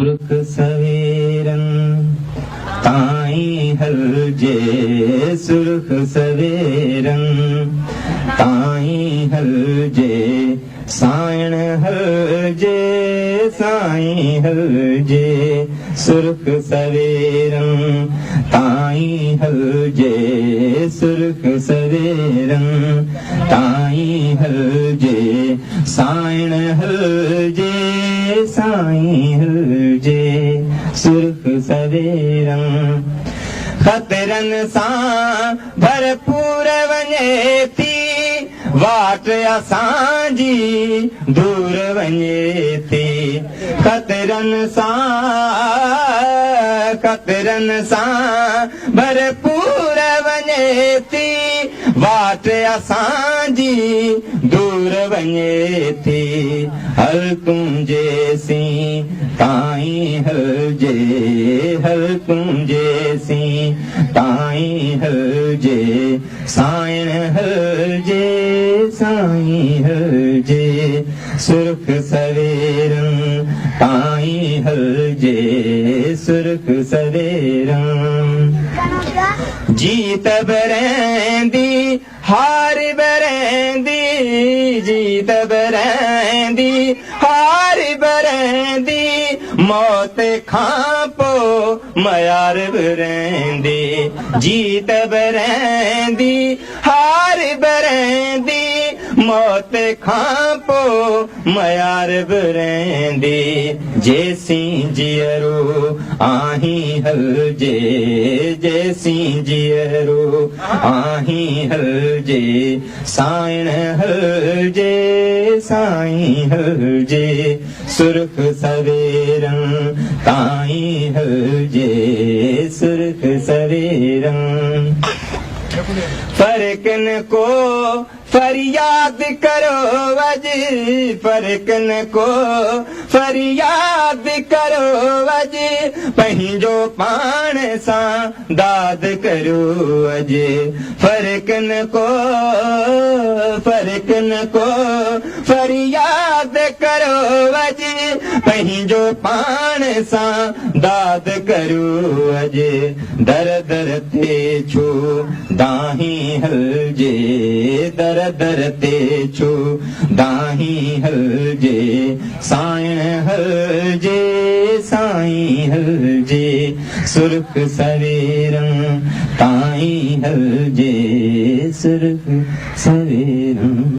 सुर्ख सवेरन ताई हलजे सुर्ख सवेरन ताई हलजे सायण हलजे साईं हलजे सुर्ख सवेरन ताई हलजे सुर्ख सवेरन ताई हलजे सायण हलजे साईं हलजे सुर्ख सवेरन खतरन सां भरपूर वञे थी वाट असांजी दूर वञे थी खतरन सां भरपूर वञे थी वाट असांजी दूर वञे थी हल तुंहिंजे सी ताईं हलजे हल तुंहिंजे सी ताईं हलजे सायण हलजे साईं हलजे सुर्ख सवेरन ताईं हलजे सुर्ख सवेरन जीत बरैंदी हार बरैंदी जीत बरैंदी हार बरैंदी मौत खां पोइ मयार बरैंदी जीत बरैंदी हार बरैंदी मौत खां पोइ मयार बरैंदी जेसीं जियरो आहीं हलजे जेसीं जियरो आहीं हलजे सायण हलजे साईं हलजे सुर्ख सवेरन ताईं हलजे सुर्ख सवेरन फर्कन को फरियाद करो वज फर्कन को फरियाद करो वज पंहिंजो पाण सां दाद करो अज फर्कन को फरियाद करो वज पंहिंजो पाण सां दाद करो अज दर दर ते छो दाहीं हलजे दर दर ते छो दाहीं हलजे सायण हलजे साईं हलजे सुर्ख सवेरन ताईं हलजे सुर्ख सवेरन।